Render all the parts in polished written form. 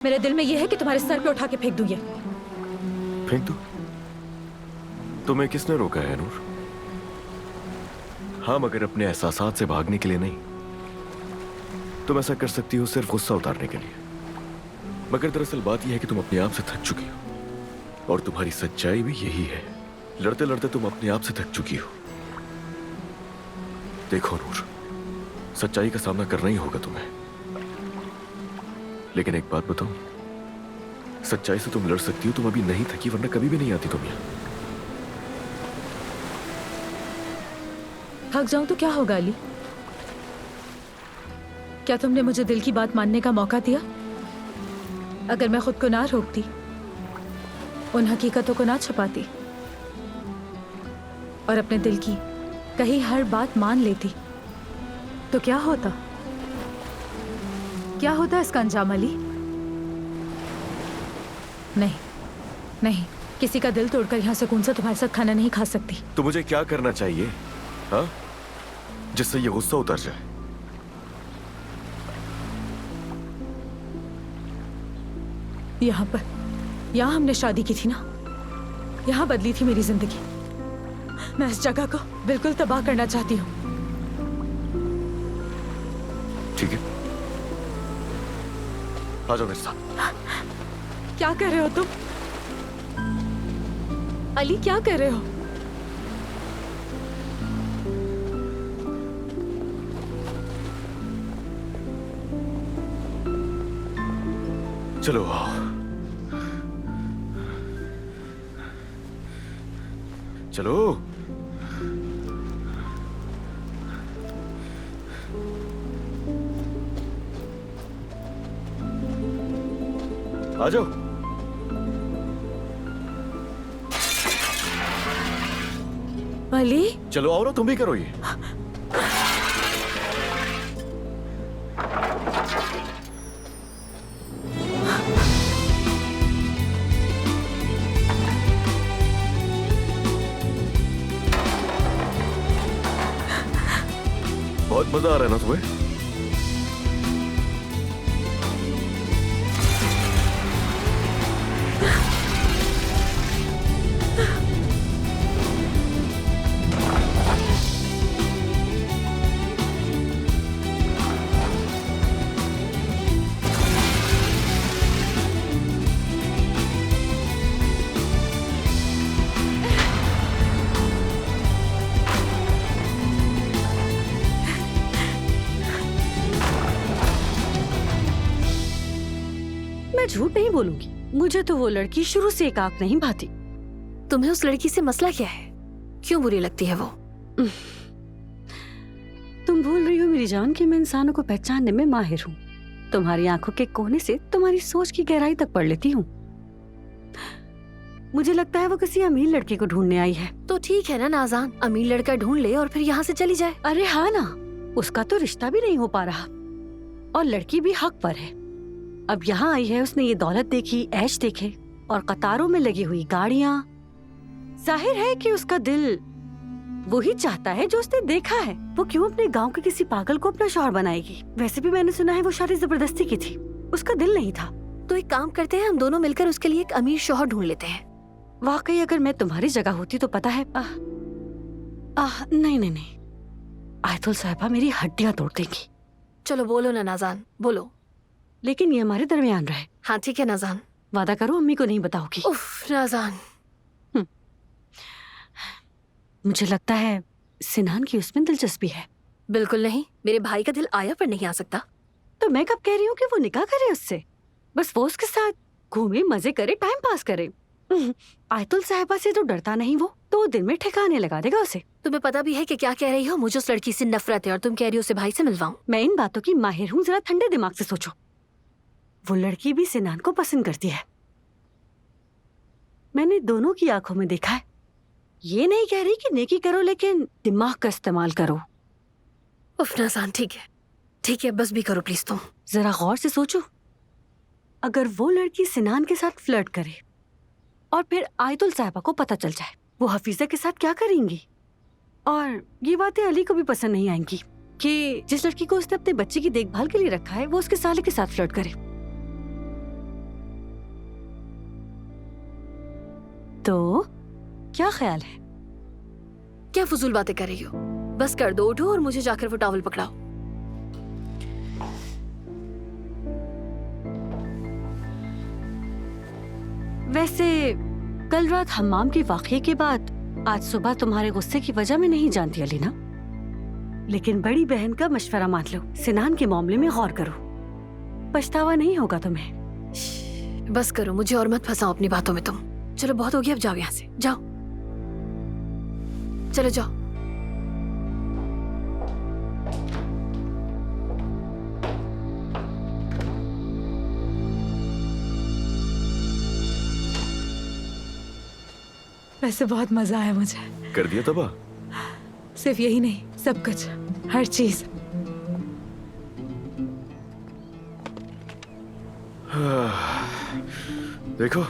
मेरे दिल में यह है कि तुम्हारे सर पे उठा के फेंक दूं ये। फेंक दो? तुम्हें किसने रोका है नूर? हाँ, मगर अपने एहसासात से भागने के लिए नहीं। तुम ऐसा कर सकती हो सिर्फ गुस्सा उतारने के लिए। मगर दरअसल बात यह है कि तुम अपने आप से थक चुकी हो और तुम्हारी सच्चाई भी यही है। लड़ते लड़ते तुम अपने आप से थक चुकी हो। देखो नूर, सच्चाई का सामना करना ही होगा तुम्हें। लेकिन एक बात बताऊं, सच्चाई से तुम लड़ सकती हो। तुम अभी नहीं थकी, वरना कभी भी नहीं आती तुम यहां। थक जाऊं तो क्या होगा अली? क्या तुमने मुझे दिल की बात मानने का मौका दिया? अगर मैं खुद को ना रोकती, उन हकीकतों को ना छुपाती और अपने दिल की कही हर बात मान लेती, तो क्या होता? क्या होता इसका अंजाम अली? नहीं नहीं, किसी का दिल तोड़कर यहां सुकून से तुम्हारे साथ खाना नहीं खा सकती। तो मुझे क्या करना चाहिए, हाँ, जिससे ये गुस्सा उतर जाए? यहां हमने शादी की थी ना, यहां बदली थी मेरी जिंदगी। मैं इस जगह को बिल्कुल तबाह करना चाहती हूँ। ठीक है, आ जाओ मेरे साथ। क्या कर रहे हो तुम अली? क्या कर रहे हो? चलो आओ, चलो। आ जाओ। अली, चलो आओ ना, तुम भी करो ये। बहुत मजा आ रहा है ना तुम्हें? मैं झूठ नहीं बोलूंगी, मुझे तो वो लड़की शुरू से एक आंख नहीं भाती। तुम्हें उस लड़की से मसला क्या है? क्यों बुरी लगती है वो? तुम भूल रही हो मेरी जान कि मैं इंसानों को पहचानने में माहिर हूँ। तुम्हारी आंखों के कोने से तुम्हारी सोच की गहराई तक पढ़ लेती हूँ। मुझे लगता है वो किसी अमीर लड़के को ढूंढने आई है। तो ठीक है ना नाज़ान, अमीर लड़का ढूंढ ले और फिर यहाँ से चली जाए। अरे हाँ ना, उसका तो रिश्ता भी नहीं हो पा रहा और लड़की भी हक पर है। अब यहाँ आई है, उसने ये दौलत देखी, ऐश देखे और कतारों में लगी हुई गाड़ियाँ। जाहिर है कि उसका दिल वो ही चाहता है जो उसने देखा है। वो क्यों अपने गांव के किसी पागल को अपना शौहर बनाएगी? वैसे भी मैंने सुना है वो शादी जबरदस्ती की थी, उसका दिल नहीं था। तो एक काम करते हैं, हम दोनों मिलकर उसके लिए एक अमीर शौहर ढूंढ लेते हैं। वाकई अगर मैं तुम्हारी जगह होती तो पता है नहीं नहीं नहीं, आयतुल साहिबा मेरी हड्डियां तोड़ देंगी। चलो बोलो ना नाज़ान, बोलो। लेकिन ये हमारे दरमियान रहे। हाँ ठीक है नाज़ान। वादा करो अम्मी को नहीं बताओगी। उफ नाज़ान। मुझे लगता है सिनान की उसमें दिलचस्पी है। बिल्कुल नहीं, मेरे भाई का दिल आया पर नहीं आ सकता। तो मैं कब कह रही हूँ कि वो निकाह करे उससे? बस वो उसके साथ घूमे, मजे करे, टाइम पास करे। आयतुल साहिबा से तो डरता नहीं वो, तो दिन में ठिकाने लगा देगा उसे। तुम्हें पता भी है कि क्या कह रही हो? मुझे उस लड़की से नफरत है और तुम कह रही हो उसे भाई से मिलवाऊं। मैं इन बातों की माहिर हूँ, जरा ठंडे दिमाग से सोचो। वो लड़की भी सिनान को पसंद करती है, मैंने दोनों की आंखों में देखा है। ये नहीं कह रही कि नेकी करो, लेकिन दिमाग का इस्तेमाल करो। उफ नाज़ान, ठीक है, बस भी करो प्लीज तुम। जरा गौर से सोचो, अगर वो लड़की सिनान के साथ फ्लर्ट करे और फिर आयतुल साहिबा को पता चल जाए, वो हफीजा के साथ क्या करेंगी? और ये बातें अली को भी पसंद नहीं आएंगी कि जिस लड़की को उसने अपने बच्चे की देखभाल के लिए रखा है वो उसके साले के साथ फ्लर्ट करे। तो क्या ख्याल है? क्या फजूल बातें कर रही हो? बस कर दो, उठो और मुझे जाकर वो टॉवल पकड़ाओ। वैसे कल रात हम्माम के वाकये के बाद आज सुबह तुम्हारे गुस्से की वजह मैं नहीं जानती अलीना, लेकिन बड़ी बहन का मशवरा मान लो, सिनान के मामले में गौर करो, पछतावा नहीं होगा तुम्हें। बस करो, मुझे और मत फंसाओ अपनी बातों में तुम। चलो बहुत हो गया, अब जाओ यहाँ से, जाओ, चलो जाओ। वैसे बहुत मजा आया मुझे। कर दिया तबाह? सिर्फ यही नहीं, सब कुछ, हर चीज। देखो,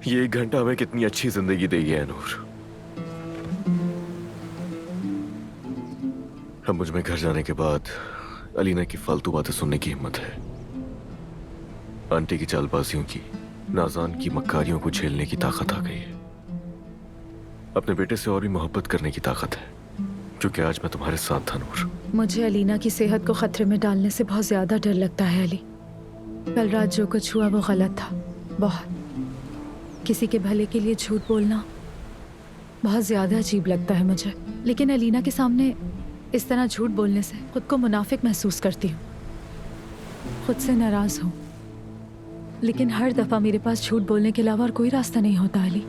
ये 1 घंटा हमें कितनी अच्छी जिंदगी देगी है नूर। अब मुझ में घर जाने के बाद अलीना की फालतू बातें सुनने की हिम्मत है, आंटी की चालबाजियों की, नाजान की मक्कारियों को झेलने की ताकत आ गई है, अपने बेटे से और भी मोहब्बत करने की ताकत है, क्योंकि आज मैं तुम्हारे साथ था नूर। मुझे अलीना की सेहत को खतरे में डालने से बहुत ज्यादा डर लगता है अली। कल रात जो कुछ हुआ वो गलत था, बहुत। किसी के भले के लिए झूठ बोलना बहुत ज्यादा अजीब लगता है मुझे, लेकिन अलीना के सामने इस तरह झूठ बोलने से खुद को मुनाफिक महसूस करती हूँ, खुद से नाराज हूँ। लेकिन हर दफा मेरे पास झूठ बोलने के अलावा और कोई रास्ता नहीं होता अली।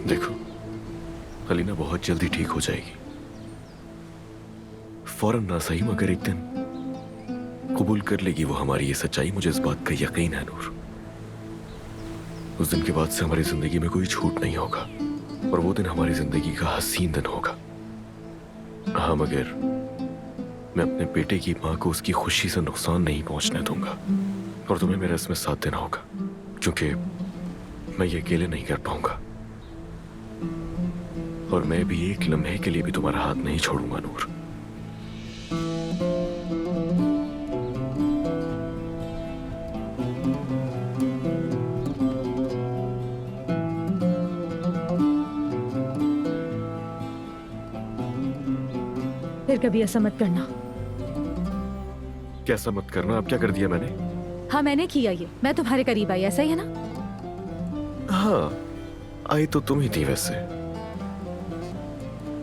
देखो, अलीना बहुत जल्दी ठीक हो जाएगी, फौरन ना सही मगर एक दिन कबूल कर लेगी वो हमारी ये सच्चाई। मुझे इस बात का यकीन है नूर। उस दिन के बाद से हमारी जिंदगी में कोई झूठ नहीं होगा, और वो दिन हमारी जिंदगी का हसीन दिन होगा। हाँ, मगर मैं अपने बेटे की माँ को उसकी खुशी से नुकसान नहीं पहुंचने दूंगा, और तुम्हें मेरा इसमें साथ देना होगा, क्योंकि मैं ये अकेले नहीं कर पाऊंगा, और मैं भी एक लम्हे के लिए भी तुम्हारा हाथ नहीं छोड़ूंगा नूर। फिर कभी ऐसा मत करना। कैसा मत करना? अब क्या कर दिया मैंने? हाँ, मैंने किया ये, मैं तुम्हारे करीब आई, ऐसा ही है ना? हाँ, आई तो तुम ही थी वैसे।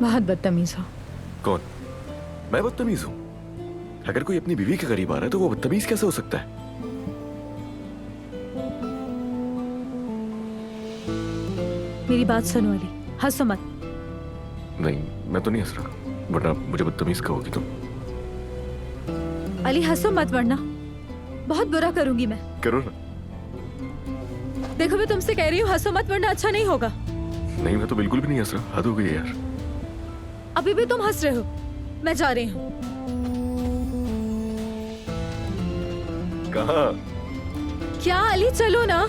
बहुत बदतमीज हो। कौन? मैं बदतमीज हूं? अगर कोई अपनी बीवी के करीब आ रहा है तो वो बदतमीज कैसे हो सकता है? मेरी बात सुनो अली, हंसो मत। नहीं, मैं तो नहीं हंस रहा, वरना मुझे बदतमीज कहोगी तुम। अली हंसो मत, वरना बहुत बुरा करूंगी मैं। करो ना। देखो, मैं तुमसे कह रही हूँ हंसो मत, वरना अच्छा नहीं होगा। नहीं, मैं तो बिल्कुल भी नहीं हंस रहा, हद हो गई है यार। अभी भी तुम हंस रहे हो। मैं जा रही हूँ। कहाँ? क्या अली, चलो ना,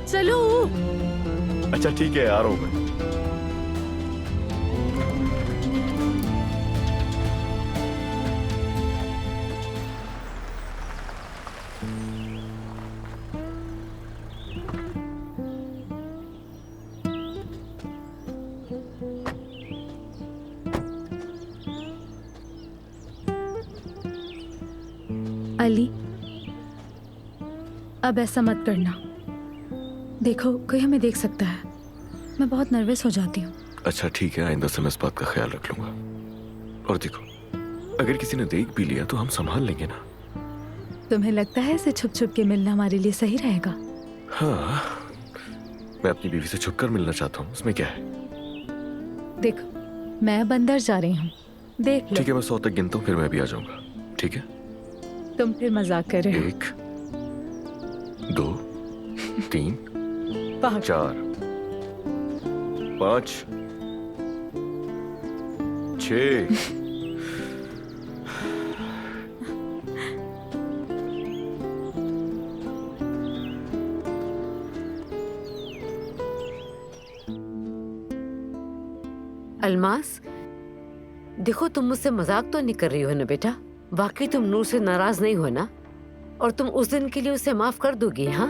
चलो। अच्छा ठीक है, आ रहा हूं मैं। अली, अब ऐसा मत करना। देखो, कोई हमें देख सकता है, मैं बहुत नर्वस हो जाती हूँ। अच्छा ठीक है, आइंदा से मैं इस बात का ख्याल रख लूंगा। और देखो, अगर किसी ने देख भी लिया तो हम संभाल लेंगे ना। तुम्हें लगता है इसे छुप छुप के मिलना हमारे लिए सही रहेगा? हाँ, मैं अपनी बीवी से छुपकर मिलना चाहता हूँ, उसमें क्या है? देखो, मैं अब अंदर जा रही हूँ, देख लो। ठीक है, मैं 100 तक गिनता हूँ, फिर मैं भी आ जाऊंगा। ठीक है? तुम फिर मजाक कर रहे हो। 1 2 3 4 5 6 अलमास, देखो तुम मुझसे मजाक तो नहीं कर रही हो ना बेटा? वाकई तुम नूर से नाराज नहीं हो ना? और तुम उस दिन के लिए उसे माफ कर दोगी? हाँ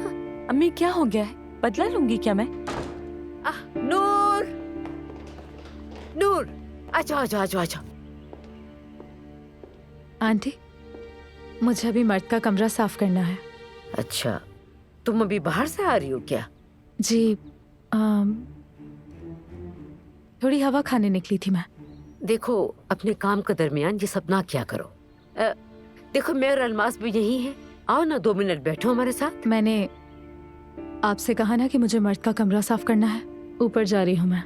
अम्मी क्या हो गया है? बदला लूंगी क्या मैं? नूर, नूर, अच्छा अच्छा अच्छा अच्छा। आंटी, मुझे अभी मर्द का कमरा साफ करना है। अच्छा, तुम अभी बाहर से आ रही हो क्या? जी, थोड़ी हवा खाने निकली थी मैं। देखो, अपने काम के दरमियान ये सब ना क्या करो। देखो, मैं और अलमास भी यही है। आओ ना, 2 मिनट बैठो हमारे साथ। मैंने आपसे कहा ना कि मुझे मर्द का कमरा साफ करना है। ऊपर जा रही हूँ मैं।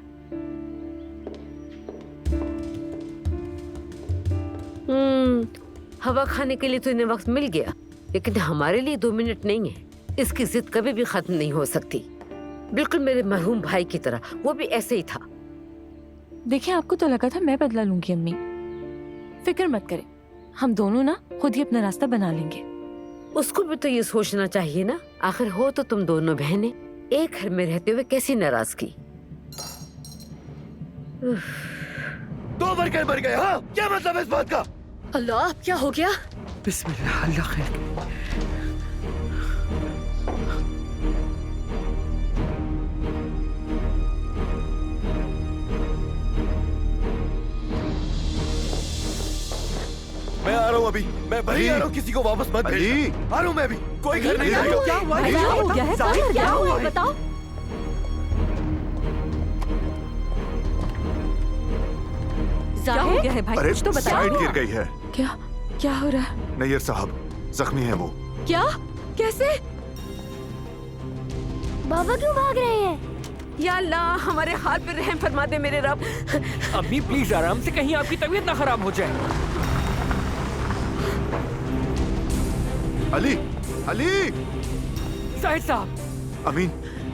हवा खाने के लिए तो इन्हें वक्त मिल गया, लेकिन हमारे लिए 2 मिनट नहीं है। इसकी जिद कभी भी खत्म नहीं हो सकती। बिल्कुल मेरे मरहूम भाई की तरह, वो भी ऐसे ही था। देखिए, आपको तो लगा था मैं बदला लूंगी अम्मी। फिक्र मत करें, हम दोनों ना खुद ही अपना रास्ता बना लेंगे। उसको भी तो ये सोचना चाहिए ना, आखिर हो तो तुम दोनों बहनें, एक घर में रहते हुए कैसी नाराजगी। 2 वर्कर मर गए। हाँ, क्या मतलब है इस बात का? अल्लाह, अब क्या हो गया? बिस्मिल्लाह, अल्लाह खैर करे। मैं आ रहा हूँ अभी। मैं भरी आ रहा हूँ, किसी को वापस मत भेजना। आ रहा हूँ मैं अभी। कोई घर नहीं जाएगा। क्या हुआ है? क्या हुआ है? बताओ। क्या हो गया है भाई? अरे कुछ तो बताओ। साइड गिर गई है। क्या हो रहा है? नैयर साहब जख्मी है वो। क्या? कैसे? बाबा क्यों भाग रहे हैं? या अल्लाह, हमारे हाथ पे रहम फरमा दे मेरे रब। अम्मी प्लीज आराम से, कहीं आपकी तबीयत ना खराब हो जाए। अली, अली, जाहिद साहब। अमीन,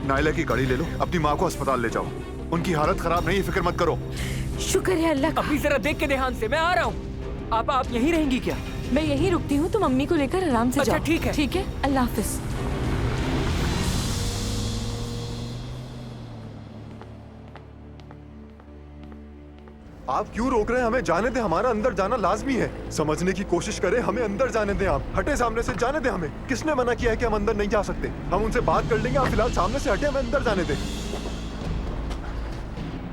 नायला की गाड़ी ले लो, अपनी माँ को अस्पताल ले जाओ। उनकी हालत खराब नहीं है, फिक्र मत करो। शुक्र है अल्लाह का। अभी जरा देख के ध्यान से, मैं आ रहा हूँ। आप यहीं रहेंगी क्या? मैं यहीं रुकती हूँ, तुम अम्मी को लेकर आराम से अच्छा, जाओ। ठीक है। ठीक है, अल्लाह हाफिज। आप क्यों रोक रहे हैं? हमें जाने दें, हमारा अंदर जाना लाजमी है। समझने की कोशिश करें, हमें अंदर जाने दें। आप हटे सामने से, जाने दें हमें। किसने मना किया है कि हम अंदर नहीं जा सकते? हम उनसे बात कर लेंगे, आप फिलहाल सामने से हटे, हमें अंदर जाने दें।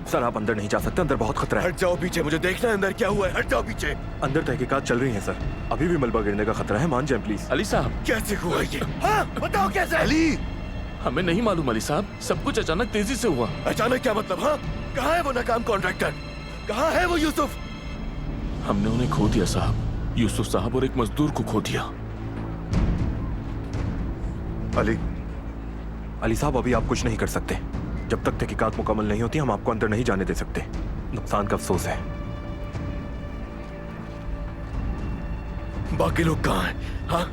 सर, आप अंदर नहीं जा सकते, अंदर बहुत खतरा है। हट जाओ पीछे, मुझे देखना है अंदर क्या हुआ है। हट जाओ पीछे। अंदर तहकीकात चल रही है सर, अभी भी मलबा गिरने का खतरा है, मान जाए प्लीज। अली साहब, कैसे हुआ ये? हाँ, बताओ कैसे? अली, हमें नहीं मालूम अली साहब, सब कुछ अचानक तेजी से हुआ। अचानक क्या मतलब? हाँ, कहाँ है वो नाकाम कॉन्ट्रैक्टर? कहाँ है वो यूसुफ? हमने उन्हें खो दिया साहब, यूसुफ साहब और एक मजदूर को खो दिया। अली साहब, अभी आप कुछ नहीं कर सकते। जब तक तहकीकात मुकम्मल नहीं होती, हम आपको अंदर नहीं जाने दे सकते। नुकसान का अफसोस है। बाकी लोग कहाँ हैं? हाँ,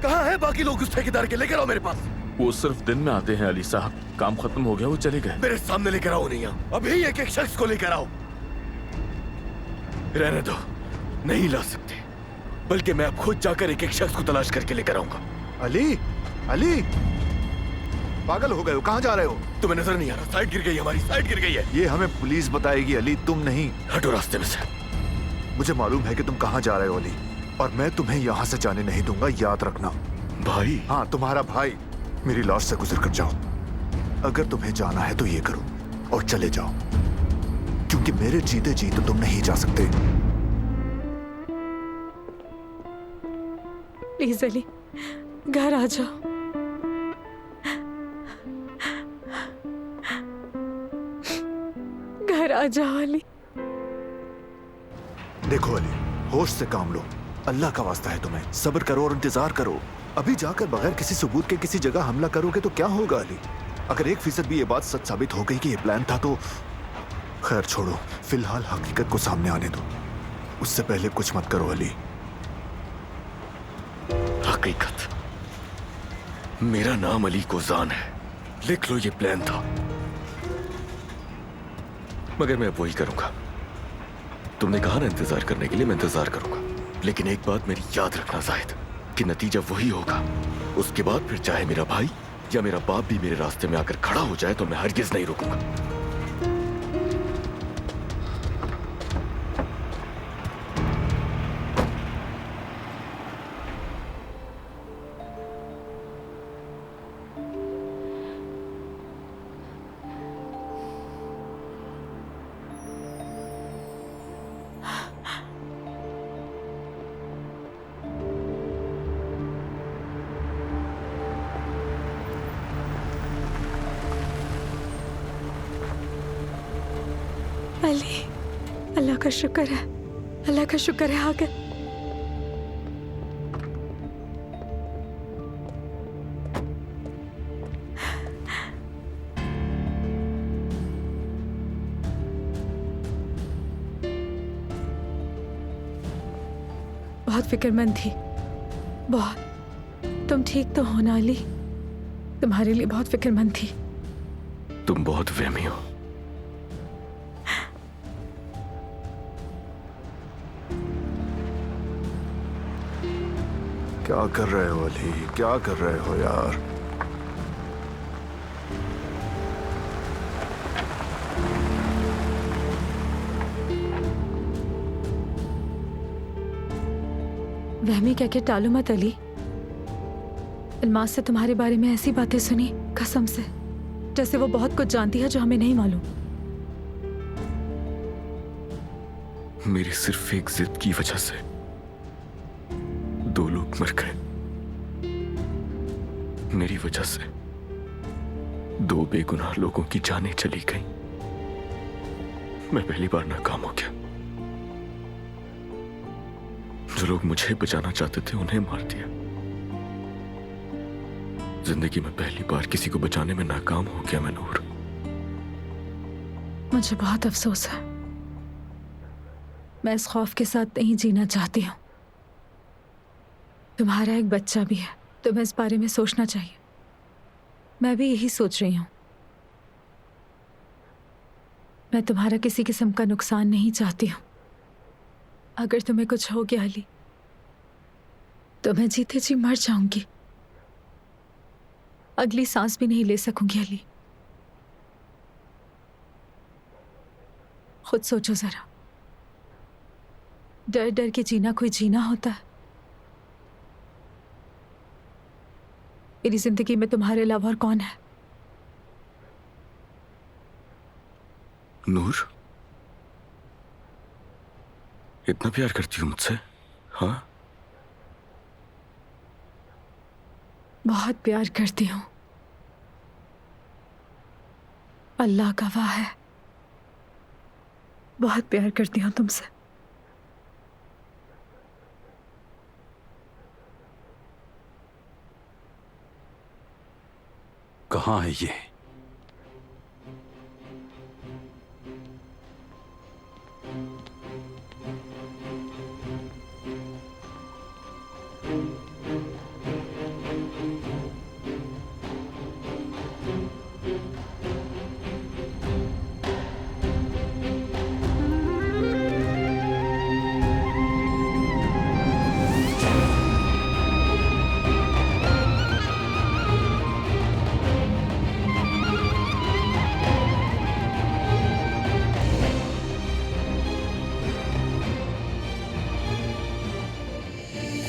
कहाँ है बाकी लोग? उस ठेकेदार के लेकर आओ मेरे पास। वो सिर्फ दिन में आते हैं अली साहब, काम खत्म हो गया, वो चले गए। मेरे सामने लेकर आओ, नहीं अभी एक एक शख्स को लेकर आओ। रहने दो, नहीं ला सकते, बल्कि मैं अब खुद जाकर एक एक शख्स को तलाश करके लेकर आऊंगा। अली, अली, पागल हो गए हो? कहाँ जा रहे हो? तुम्हें नजर नहीं आ रहा? साइड गिर गई, हमारी साइड गिर गई है। ये हमें पुलिस बताएगी अली, तुम नहीं। हटो रास्ते में से। मुझे मालूम है कि तुम कहाँ जा रहे हो अली, और मैं तुम्हें यहाँ से जाने नहीं दूंगा, याद रखना। भाई? हाँ, तुम्हारा भाई। मेरी लाश से गुजर कर जाओ। अगर तुम्हें जाना है तो ये करो और चले जाओ, क्योंकि मेरे जीते जी तो तुम नहीं जा सकते। प्लीज अली, घर आ जाओ। घर आ जाओ अली। देखो अली, होश से काम लो, अल्लाह का वास्ता है तुम्हें। सब्र करो और इंतजार करो। अभी जाकर बगैर किसी सबूत के किसी जगह हमला करोगे तो क्या होगा अली? अगर 1% भी ये बात सच साबित हो गई कि ये प्लान था तो खैर छोड़ो, फिलहाल हकीकत को सामने आने दो। उससे पहले कुछ मत करो अली। हकीकत? मेरा नाम अली कोजान है, लिख लो, ये प्लान था। मगर मैं वही करूंगा। तुमने कहा ना इंतजार करने के लिए, मैं इंतजार करूंगा। लेकिन एक बात मेरी याद रखना जाहिद, कि नतीजा वही होगा। उसके बाद फिर चाहे मेरा भाई या मेरा बाप भी मेरे रास्ते में आकर खड़ा हो जाए तो मैं हरगिज नहीं रुकूंगा। अल्लाह का शुक्र है, अल्लाह का शुक्र है। आ गए। बहुत फिक्रमंद थी, बहुत। तुम ठीक तो हो ना अली? तुम्हारे लिए बहुत फिक्रमंद थी। तुम बहुत वहमी हो। क्या कर रहे हो अली, क्या कर रहे हो यार? वहमी कह के टालो मत अली। इल्मास से तुम्हारे बारे में ऐसी बातें सुनी, कसम से, जैसे वो बहुत कुछ जानती है जो हमें नहीं मालूम। मेरी सिर्फ एक जिद की वजह से 2 लोग मर गए। मेरी वजह से 2 बेगुनाह लोगों की जानें चली गईं। मैं पहली बार नाकाम हो गया। जो लोग मुझे बचाना चाहते थे उन्हें मार दिया। जिंदगी में पहली बार किसी को बचाने में नाकाम हो गया मैं नूर। मुझे बहुत अफसोस है। मैं इस खौफ के साथ नहीं जीना चाहती हूँ। तुम्हारा एक बच्चा भी है, तुम्हें इस बारे में सोचना चाहिए। मैं भी यही सोच रही हूँ। मैं तुम्हारा किसी किस्म का नुकसान नहीं चाहती हूँ। अगर तुम्हें कुछ हो गया अली, तो मैं जीते जी मर जाऊंगी। अगली सांस भी नहीं ले सकूंगी अली। खुद सोचो जरा, डर डर के जीना कोई जीना होता है? मेरी जिंदगी में तुम्हारे अलावा और कौन है? नूर, इतना प्यार करती हो मुझसे? हाँ, बहुत प्यार करती हूँ। अल्लाह गवाह है, बहुत प्यार करती हूँ तुमसे। कहाँ है ये?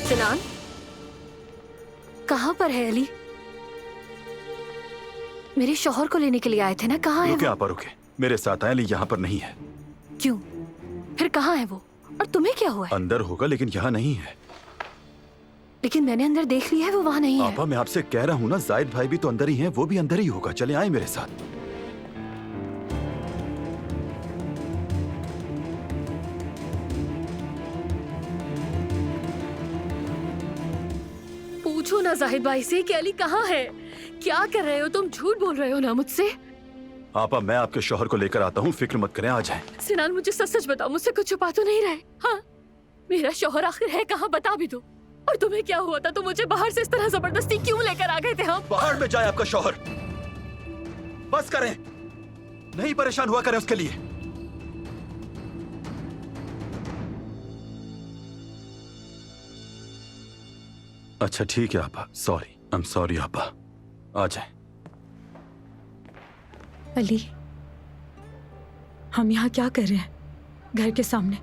सिनान, कहाँ पर है अली? मेरे शौहर को लेने के लिए आए थे ना, कहाँ है रुके वो? आप रुके, मेरे साथ आए, लेकिन यहाँ पर नहीं है। क्यों? फिर कहाँ है वो? और तुम्हें क्या हुआ है? अंदर होगा लेकिन यहाँ नहीं है। लेकिन मैंने अंदर देख लिया है, वो वहाँ नहीं है। आपा, मैं आपसे कह रहा हूँ ना, जाहिद भाई भी तो अंदर ही हैं, वो भी अंदर ही होगा। चले आए मेरे साथ। पूछो ना जाहिद भाई से कि अली कहाँ है। क्या कर रहे हो तुम? झूठ बोल रहे हो ना मुझसे। आपा, मैं आपके शौहर को लेकर आता हूँ, फिक्र मत करें, आ जाएं। सिनान, मुझे सच सच बताओ, मुझसे कुछ छुपा तो नहीं रहे? हाँ, मेरा शौहर आखिर है कहाँ, बता भी दो। और तुम्हें क्या हुआ था? तो मुझे बाहर से इस तरह जबरदस्ती क्यों लेकर आ गए थे हम? बाहर में जाए आपका शौहर। बस करें, नहीं परेशान हुआ करें उसके लिए। अच्छा ठीक है आपा, सॉरी, आई एम सॉरी आपा, आ जाए। अली, हम यहाँ क्या कर रहे हैं? घर के सामने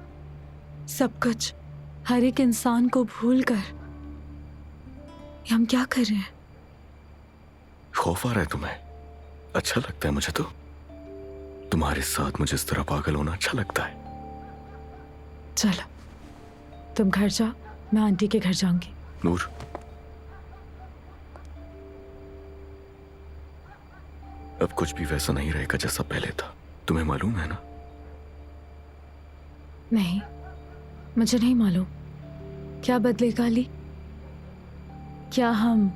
सब कुछ, हर एक इंसान को भूल कर हम क्या कर रहे हैं? खौफ आ रहा है तुम्हें? अच्छा लगता है मुझे तो। तुम्हारे साथ मुझे इस तरह पागल होना अच्छा लगता है। चलो तुम घर जाओ, मैं आंटी के घर जाऊंगी। नूर, अब कुछ भी वैसा नहीं रहेगा जैसा पहले था, तुम्हें मालूम है ना? नहीं, मुझे नहीं मालूम क्या बदलेगा अली। क्या हम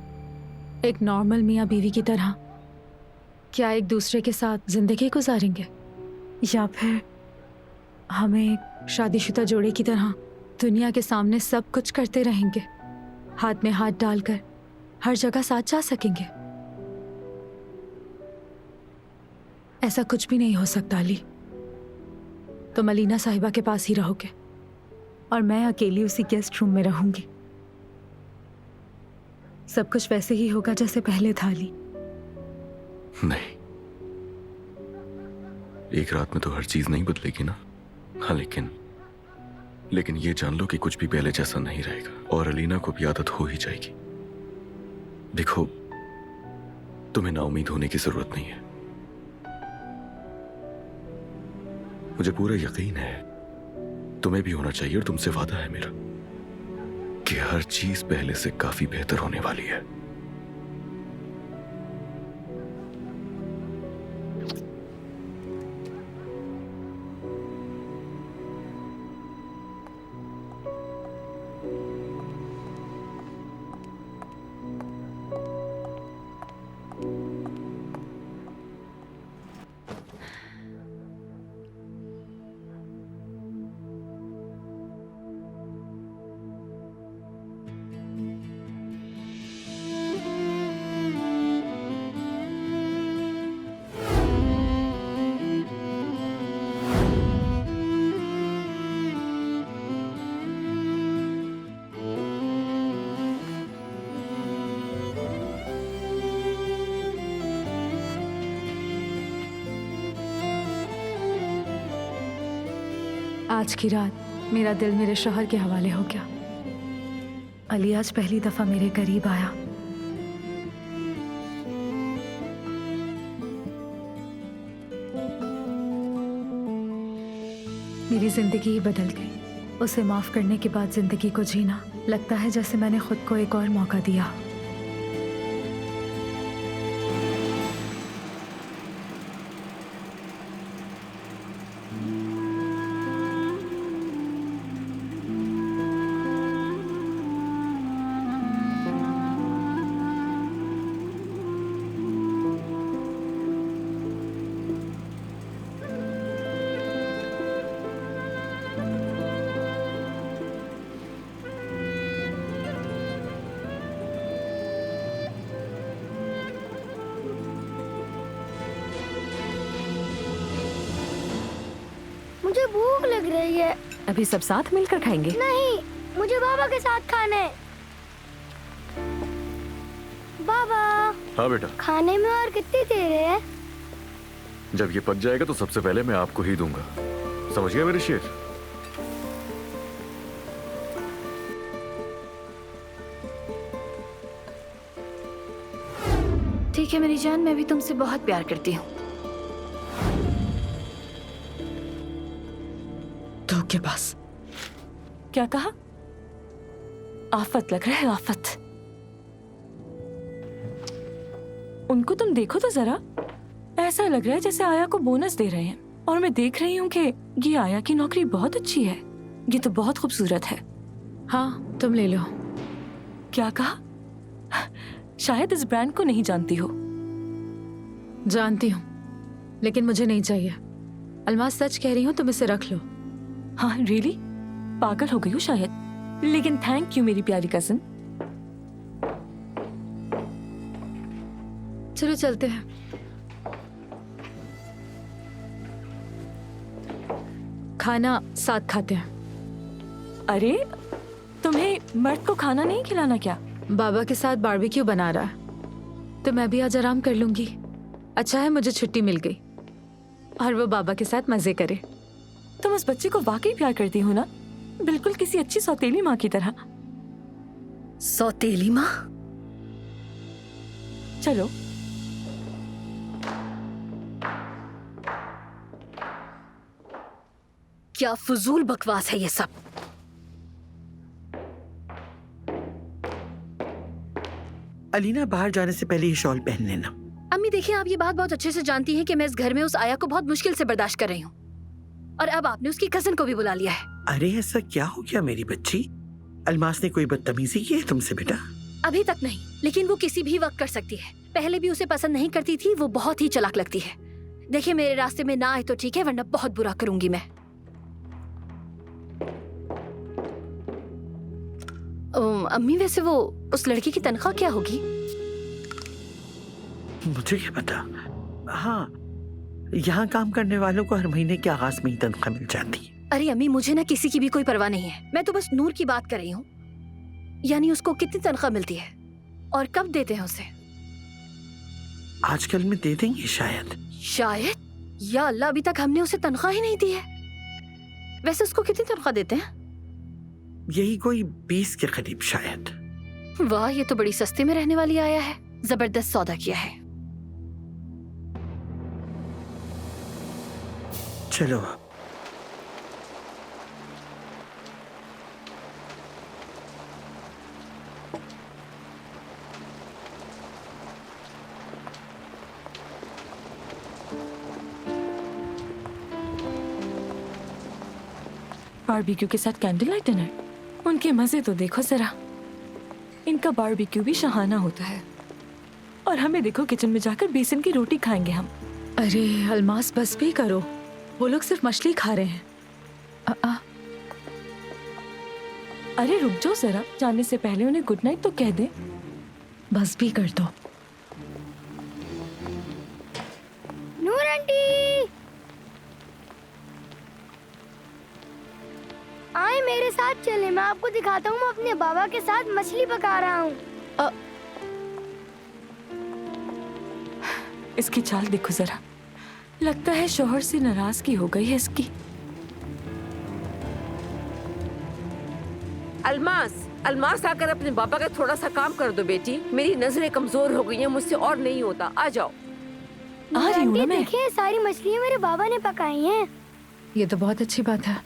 एक नॉर्मल मियाँ बीवी की तरह क्या एक दूसरे के साथ जिंदगी गुजारेंगे, या फिर हमें एक शादीशुदा जोड़े की तरह दुनिया के सामने सब कुछ करते रहेंगे, हाथ में हाथ डालकर हर जगह साथ जा सकेंगे। ऐसा कुछ भी नहीं हो सकता अली। तुम अलीना साहिबा के पास ही रहोगे और मैं अकेली उसी गेस्ट रूम में रहूंगी। सब कुछ वैसे ही होगा जैसे पहले था अली। नहीं, एक रात में तो हर चीज नहीं बदलेगी ना। हाँ, लेकिन ये जान लो कि कुछ भी पहले जैसा नहीं रहेगा और अलीना को भी आदत हो ही जाएगी। देखो, तुम्हें नाउमीद होने की जरूरत नहीं है। मुझे पूरा यकीन है, तुम्हें भी होना चाहिए, और तुमसे वादा है मेरा कि हर चीज पहले से काफी बेहतर होने वाली है। आज की रात मेरा दिल मेरे शौहर के हवाले हो गया। अली आज पहली दफा मेरे करीब आया। मेरी जिंदगी ही बदल गई। उसे माफ करने के बाद जिंदगी को जीना लगता है जैसे मैंने खुद को एक और मौका दिया। मुझे भूख लग रही है। अभी सब साथ मिलकर खाएंगे। नहीं, मुझे बाबा के साथ खाना है। बाबा। हाँ बेटा। खाने में और कितनी देर है? जब ये पक जाएगा तो सबसे पहले मैं आपको ही दूंगा। समझ गया मेरे शेर? ठीक है मेरी जान, मैं भी तुमसे बहुत प्यार करती हूँ। के पास क्या कहा? आफत लग रहा है, आफत। उनको तुम देखो तो जरा, ऐसा लग रहा है जैसे आया को बोनस दे रहे हैं। और मैं देख रही हूँ कि ये आया की नौकरी बहुत अच्छी है। ये तो बहुत खूबसूरत है। हाँ, तुम ले लो। क्या कहा? शायद इस ब्रांड को नहीं जानती हो। जानती हूँ, लेकिन मुझे नहीं चाहिए। अलमास, सच कह रही हूँ, तुम इसे रख लो। हाँ रियली? पागल हो गई हो शायद। लेकिन थैंक यू मेरी प्यारी कजिन। चलो चलते हैं। खाना साथ खाते हैं। अरे तुम्हें मर्द को खाना नहीं खिलाना क्या? बाबा के साथ बारबेक्यू बना रहा है तो मैं भी आज आराम कर लूंगी। अच्छा है मुझे छुट्टी मिल गई और वो बाबा के साथ मजे करे। तुम उस बच्चे को वाकई प्यार करती हो ना, बिल्कुल किसी अच्छी सौतेली माँ की तरह। सौतेली माँ? चलो। क्या फजूल बकवास है ये सब। अलीना, बाहर जाने से पहले ये शॉल पहन लेना। अम्मी देखिए, आप ये बात बहुत अच्छे से जानती हैं कि मैं इस घर में उस आया को बहुत मुश्किल से बर्दाश्त कर रही हूँ। और अब आपने उसकी कजन को भी बुला लिया है। अरे ऐसा क्या हो गया मेरी बच्ची? अलमास ने कोई बदतमीजी की है तुमसे बेटा? अभी तक नहीं, लेकिन वो किसी भी वक्त कर सकती है। पहले भी उसे पसंद नहीं करती थी, वो बहुत ही चालाक लगती है। देखिए मेरे रास्ते में ना आए तो ठीक है, वरना बहुत बुरा करूंगी मैं। अम्मी वैसे वो उस लड़की की तनख्वाह क्या होगी? मुझे क्या पता। हाँ, यहाँ काम करने वालों को हर महीने के आगाज में ही तनख्वाह मिल जाती है। अरे अम्मी, मुझे ना किसी की भी कोई परवाह नहीं है। मैं तो बस नूर की बात कर रही हूँ। यानी उसको कितनी तनख्वाह मिलती है और कब देते हैं उसे? आजकल में दे देंगे शायद। शायद? या अल्लाह, अभी तक हमने उसे तनख्वाह ही नहीं दी है। वैसे उसको कितनी तनख्वाह देते हैं? यही कोई 20 के करीब शायद। वाह, ये तो बड़ी सस्ते में रहने वाली आया है। जबरदस्त सौदा किया है। चलो बारबेक्यू के साथ कैंडल लाइट डिनर, उनके मजे तो देखो जरा। इनका बारबेक्यू भी शहाना होता है। और हमें देखो किचन में जाकर बेसन की रोटी खाएंगे हम। अरे अलमास, बस भी करो, वो लोग सिर्फ मछली खा रहे हैं। अरे रुक जाओ जरा, जाने से पहले उन्हें गुड नाइट तो कह दे। बस भी कर दो। नूर आंटी, आए मेरे साथ चले, मैं आपको दिखाता हूँ। मैं अपने बाबा के साथ मछली पका रहा हूँ। इसकी चाल देखो जरा, लगता है शौहर से नाराजगी हो गई है इसकी। अलमास, अलमास आकर अपने पापा का थोड़ा सा काम कर दो बेटी। मेरी नजरें कमजोर हो गई हैं, मुझसे और नहीं होता। आ जाओ। आ रही हूँ ना मैं। देखिए, सारी मछलियाँ मेरे बाबा ने पकाई हैं। ये तो बहुत अच्छी बात है।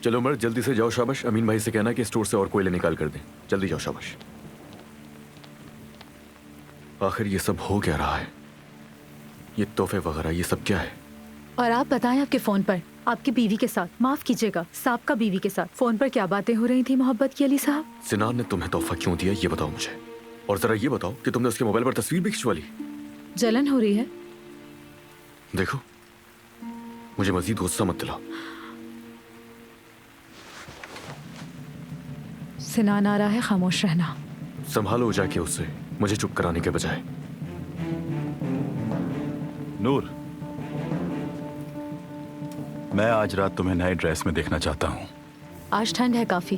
चलो मर्द, जल्दी से जाओ। शाबाश। अमीन भाई से कहना कि स्टोर से और कोयले निकाल कर दें। जल्दी जाओ, शाबाश। आखिर ये सब हो क्या रहा है? ये तोहफे वगैरह ये सब क्या है? और आप बताएं, आपके फोन पर आपकी बीवी के साथ, माफ कीजिएगा, साबका बीवी के साथ फोन पर क्या बातें हो रही थी मोहब्बत की? अली साहब, सिनान ने तुम्हें तोहफा क्यों दिया, ये बताओ मुझे। और जरा ये बताओ कि तुमने उसके मोबाइल पर तस्वीर भी खिंचवा ली। जलन हो रही है? देखो, मुझे मजीद गुस्सा मत दिलाओ। सिनान आ रहा है, खामोश रहना। संभालो जाके उससे, मुझे चुप कराने के बजाय। नूर, मैं आज रात तुम्हें नए ड्रेस में देखना चाहता हूँ। आज ठंड है काफी,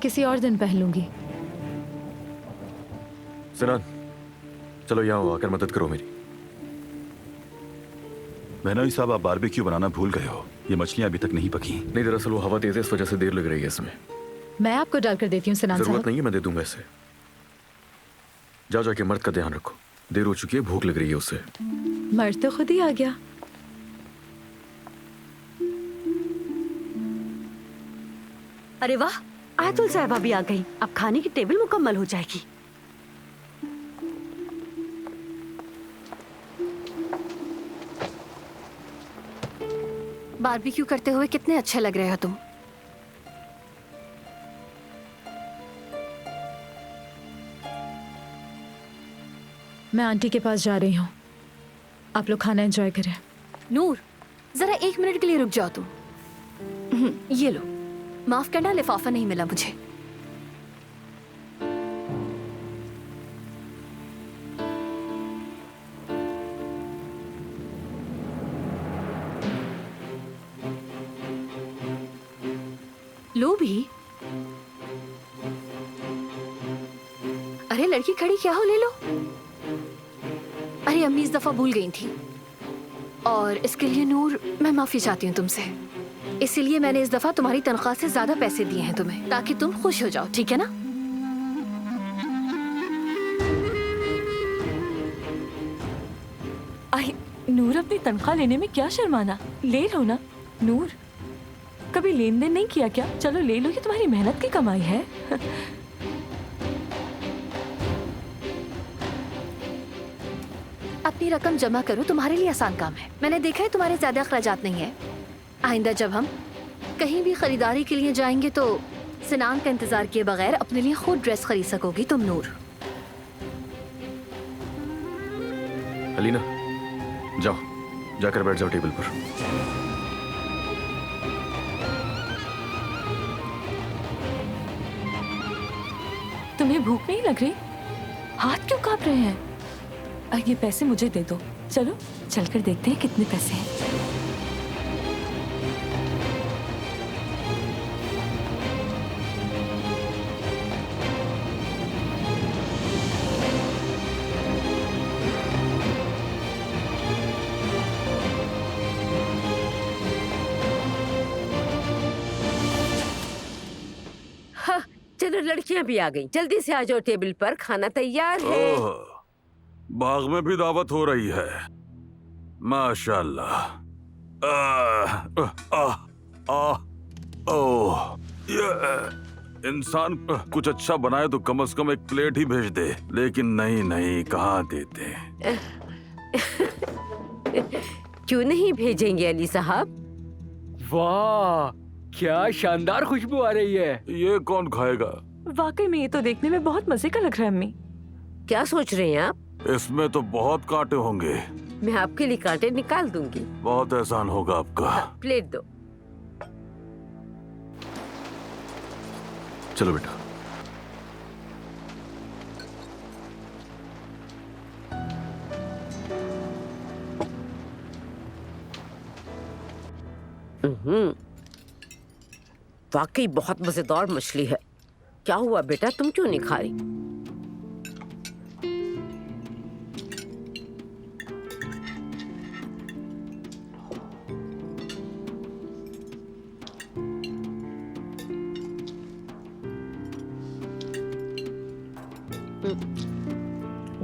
किसी और दिन पहन लूंगी। सिनान, चलो यहाँ आकर मदद करो मेरी। बहनोई साहब, आप बारबेक्यू बनाना भूल गए हो। ये मछलियाँ अभी तक नहीं पकी। नहीं, दरअसल वो हवा तेज है, इस वजह से देर लग रही है इसमें। मैं आपको डाल कर देती हूँ सिनान साहब। जरूरत नहीं है, मैं दे दूंगा इसे। जाओ जाके मर्द का ध्यान रखो, देर हो चुकी है, भूख लग रही है उसे। मर्द तो खुद ही आ गया। अरे वाह, आयतुल साहिबा भी आ गई। अब खाने की टेबल मुकम्मल हो जाएगी। बारबेक्यू करते हुए कितने अच्छे लग रहे हो तुम। मैं आंटी के पास जा रही हूँ, आप लोग खाना एंजॉय करें। नूर, जरा 1 मिनट के लिए रुक जाओ तुम। ये लो, माफ करना, लिफाफा नहीं मिला मुझे। लो भी। अरे लड़की खड़ी क्या हो, ले लो। अरे अम्मी इस दफा भूल गई थी, और इसके लिए नूर मैं माफी चाहती हूँ तुमसे। इसीलिए मैंने इस दफा तुम्हारी तनख्वाह से ज्यादा पैसे दिए हैं तुम्हें, ताकि तुम खुश हो जाओ, ठीक है ना? आई नूर, अपनी तनख्वाह लेने में क्या शर्माना, ले लो ना। नूर, कभी लेन देन नहीं किया क्या? चलो ले लो, ये तुम्हारी मेहनत की कमाई है। अपनी रकम जमा करो, तुम्हारे लिए आसान काम है। मैंने देखा है तुम्हारे ज्यादा अखराजात नहीं है। आइंदा जब हम कहीं भी खरीदारी के लिए जाएंगे तो सिनान का इंतजार किए बगैर अपने लिए खुद ड्रेस खरीद सकोगी तुम नूर। अलीना, जाओ, जाकर बैठ जाओ टेबल पर। तुम्हें भूख नहीं लग रही? हाथ क्यों कांप रहे हैं? ये पैसे मुझे दे दो। चलो चलकर देखते हैं कितने पैसे हैं। चलो लड़कियां भी आ गई, जल्दी से आ जाओ टेबल पर, खाना तैयार है। बाग में भी दावत हो रही है। माशाल्लाह। ये इंसान कुछ अच्छा बनाए तो कम से कम एक प्लेट ही भेज दे, लेकिन नहीं नहीं, कहाँ देते। क्यों नहीं भेजेंगे अली साहब? वाह, क्या शानदार खुशबू आ रही है। ये कौन खाएगा? वाकई में ये तो देखने में बहुत मजे का लग रहा है अम्मी। क्या सोच रहे हैं आप? इसमें तो बहुत कांटे होंगे। मैं आपके लिए कांटे निकाल दूंगी। बहुत एहसान होगा आपका। प्लेट दो। चलो बेटा। वाकई बहुत मजेदार मछली है। क्या हुआ बेटा, तुम क्यों नहीं खा रही?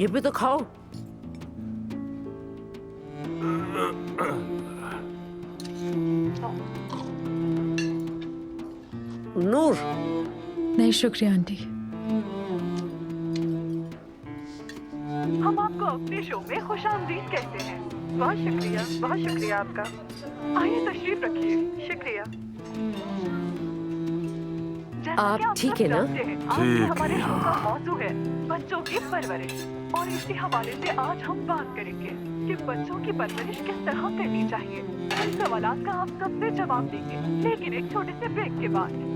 ये भी तो खाओ। नूर। नहीं शुक्रिया आंटी। हम आपको अपने शो में खुशामदीद कहते हैं। बहुत शुक्रिया आपका। आइए तशरीफ रखिए। शुक्रिया। आप ठीक है ना? आज हमारे शो का मौजू है बच्चों की परवरिश, और इसी हवाले से आज हम बात करेंगे कि बच्चों की परवरिश किस तरह करनी चाहिए। इन सवालों का आप सबसे जवाब देंगे, लेकिन एक छोटे से ब्रेक के बाद।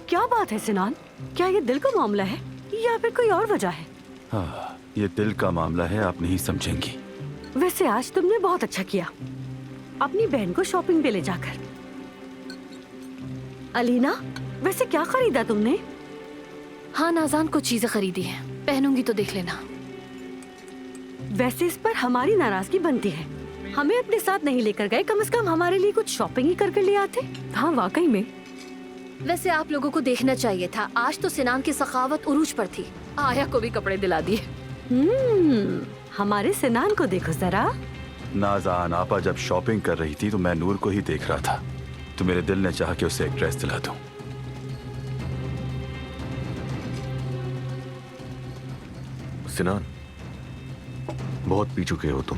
क्या बात है सिनान, क्या ये दिल का मामला है या फिर कोई और वजह है? हाँ, ये दिल का मामला है, आप नहीं समझेंगी। वैसे आज तुमने बहुत अच्छा किया, अपनी बहन को शॉपिंग पे ले जाकर। अलीना, वैसे क्या खरीदा तुमने? हाँ नाज़ान, कुछ चीजें खरीदी हैं, पहनूंगी तो देख लेना। वैसे इस पर हमारी नाराजगी बनती है। हमें अपने साथ नहीं लेकर गए, कम से कम हमारे लिए कुछ शॉपिंग ही करके ले आते। हाँ वाकई में। वैसे आप लोगों को देखना चाहिए था, आज तो सिनान की सखावत उरूज पर थी। आया को भी कपड़े दिला दिए। हमारे सिनान को देखो जरा। नाज़ान आपा जब शॉपिंग कर रही थी तो मैं नूर को ही देख रहा था, तो मेरे दिल ने चाहा कि उसे एक ड्रेस दिला दूं। सिनान, बहुत पी चुके हो तुम।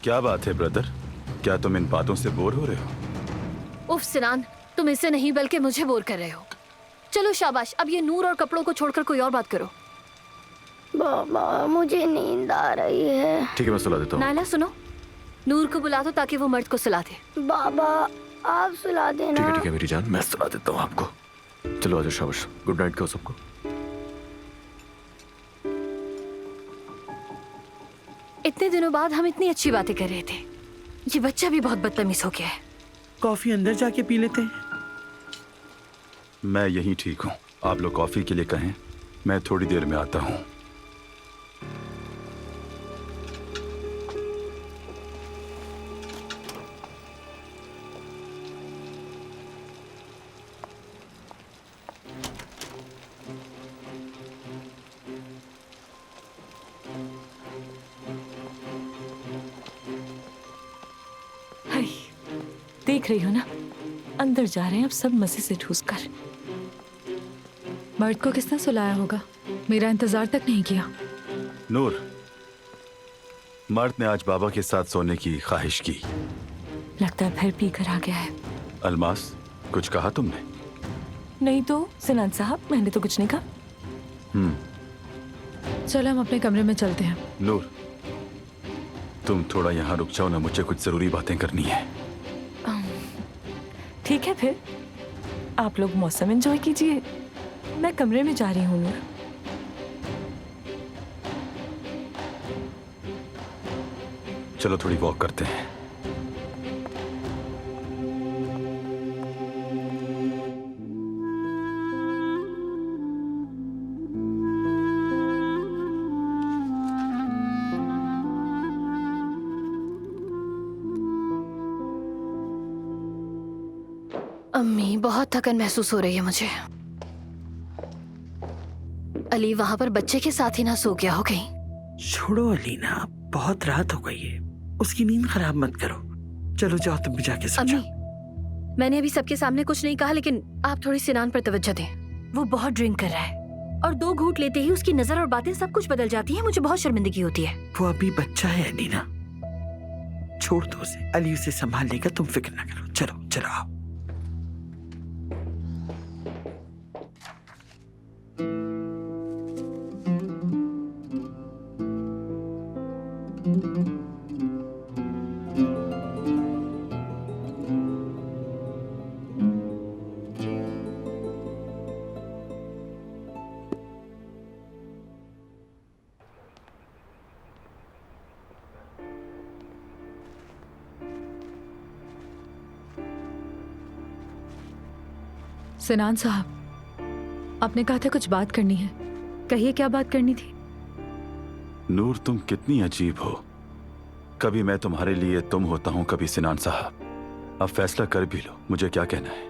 क्या बात है ब्रदर, क्या तुम इन बातों से बोर हो रहे हो? उफ सिनान, तुम इससे नहीं बल्कि मुझे बोर कर रहे हो। चलो शाबाश, अब ये नूर और कपड़ों को छोड़कर कोई और बात करो। बाबा मुझे नींद आ रही है। ठीक है, मैं सुला देता हूँ। नायला सुनो, नूर को बुला दो ताकि वो मर्द को सुला दे। बाबा आप सुला देना। ठीक है मेरी जान, मैं सुला देता हूँ आपको। चलो आजा, शाबाश, गुड नाइट कहो सबको। इतने दिनों बाद हम इतनी अच्छी बातें कर रहे थे, ये बच्चा भी बहुत बदतमीज हो गया है। कॉफी अंदर जाके पी लेते हैं। मैं यहीं ठीक हूँ, आप लोग कॉफी के लिए कहें, मैं थोड़ी देर में आता हूँ। देख रही हो ना, अंदर जा रहे हैं अब सब मजे से ठूस कर। मर्द को किसने सुलाया होगा? मेरा इंतजार तक नहीं किया। नूर, मर्द ने आज बाबा के साथ सोने की ख्वाहिश की। लगता है फिर पी कर आ गया है। अलमास, कुछ कहा तुमने? नहीं तो सिनान साहब, मैंने तो कुछ नहीं कहा। चलो हम अपने कमरे में चलते हैं। नूर, तुम थोड़ा यहाँ रुक जाओ ना, मुझे कुछ जरूरी बातें करनी है। ठीक है, फिर आप लोग मौसम एंजॉय कीजिए, मैं कमरे में जा रही हूँ। नूर, चलो थोड़ी वॉक करते हैं। अम्मी, बहुत थकन महसूस हो रही है मुझे। अली वहां पर बच्चे के साथ ही ना सो गया हो कहीं? छोड़ो अलीना, बहुत रात हो गई है, उसकी नींद खराब मत करो। चलो जाओ, तुम भी जाके सो जाओ। अम्मी, मैंने अभी सबके सामने कुछ नहीं कहा, लेकिन आप थोड़ी सिनान पर तवज्जो दें। वो बहुत ड्रिंक कर रहा है और 2 घूंट लेते ही उसकी नजर और बातें सब कुछ बदल जाती हैं। मुझे बहुत शर्मिंदगी होती है। वो अभी बच्चा है अलीना, छोड़ दो उसे, अली उसे संभाल लेगा, तुम फिक्र ना करो। चलो चलो आओ। सिनान साहब, आपने कहा था कुछ बात करनी है, कहिए क्या बात करनी थी? नूर, तुम कितनी अजीब हो। कभी मैं तुम्हारे लिए तुम होता हूँ, कभी सिनान साहब। अब फैसला कर भी लो, मुझे क्या कहना है?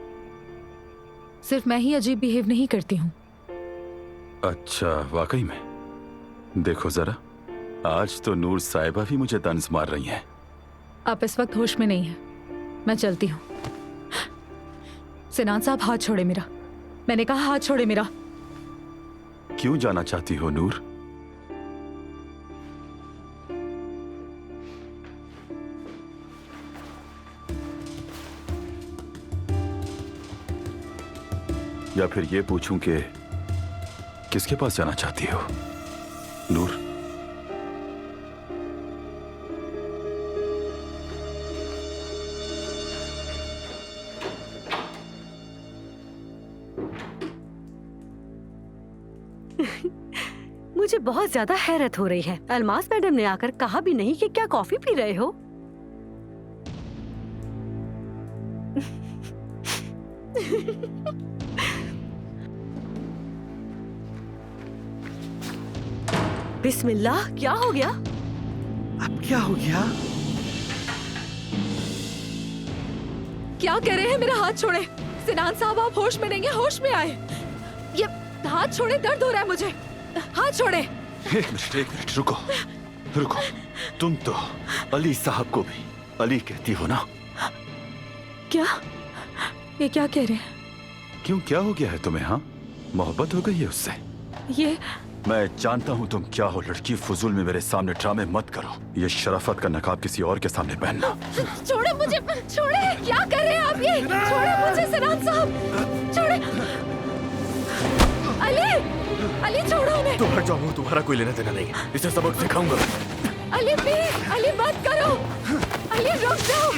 सिर्फ मैं ही अजीब बिहेव नहीं करती हूँ। अच्छा, वाकई में? देखो जरा, आज तो नूर साहिबा भी मुझे तंज मार रही हैं। आप इस वक्त होश में नहीं हैं, मैं चलती हूँ। सिनान साहब, हाथ छोड़े मेरा, मैंने कहा हाथ छोड़े मेरा। क्यों जाना चाहती हो नूर? या फिर ये पूछूं कि किसके पास जाना चाहती हो नूर? मुझे बहुत ज्यादा हैरत हो रही है। अलमास मैडम ने आकर कहा भी नहीं कि क्या कॉफी पी रहे हो। बिस्मिल्लाह, क्या हो गया? अब क्या हो गया? क्या कह रहे हैं? मेरा हाथ छोड़े। सिनान साहब, आप होश में नहीं है, होश में आए। ये हाथ छोड़े, दर्द हो रहा है मुझे। हाथ छोड़े। एक मिनट रुको रुको। तुम तो अली साहब को भी अली कहती हो ना? क्या? ये क्या कह रहे हैं? क्यों, क्या हो गया है तुम्हें? हाँ, मोहब्बत हो गई है उससे? ये मैं जानता हूँ तुम क्या हो लड़की, फजूल में मेरे सामने ड्रामे मत करो। ये शराफत का नकाब किसी और के सामने पहनना। छोड़े मुझे, छोड़े। क्या कर रहे हैं आप? ये छोड़े मुझे सिनान साहब, छोड़े। अली, अली छोड़ो उन्हें। तुम हट जाओ, तुम्हारा कोई लेना देना नहीं है, इसे सबक सिखाऊंगा। अली प्लीज, अली मत करो। अली रुक जाओ।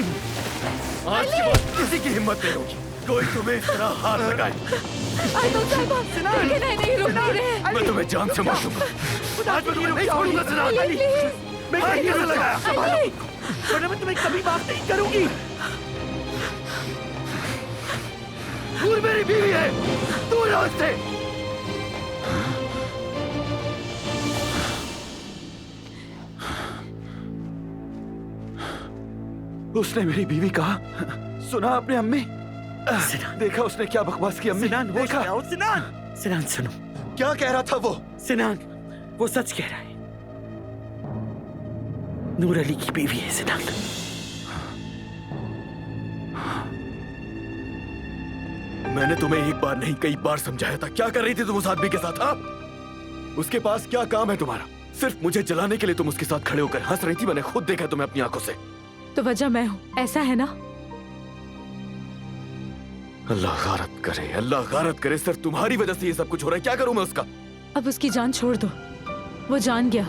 आज के बाद किसी की हिम्मत नहीं होगी कोई तुम्हें इस तरह हाथ लगाए। नहीं रुक नहीं रहे। मैं तुम्हें जान से मार दूंगा। आज मैं तुम्हें नहीं छोड़ूंगा सिनान। मैं कैसे लगाया? संभालो, मैं तुम्हें कभी माफ नहीं करूंगी। नूर मेरी बीवी है, दूर रहो इससे। उसने मेरी बीवी कहा, सुना आपने अम्मी? देखा उसने क्या बकवास की अम्मी? सिनान, देखा? सिनान, सिनान सुनो। क्या कह रहा था वो? सिनान, वो सच कह रहा है। नूर अली की बीवी है सिनान। मैंने तुम्हें एक बार नहीं कई बार समझाया था। क्या कर रही थी तुम उस आदमी के साथ? हाँ, उसके पास क्या काम है तुम्हारा? सिर्फ मुझे जलाने के लिए तुम उसके साथ खड़े होकर हंस रही थी। मैंने खुद देखा तुम्हें अपनी आंखों से। तो वजह मैं हूँ, ऐसा है ना? अल्लाह गारत करे, अल्लाह गारत करे। सिर्फ तुम्हारी वजह से ये सब कुछ हो रहा है। क्या करूं मैं उसका? अब उसकी जान छोड़ दो। वो जान गया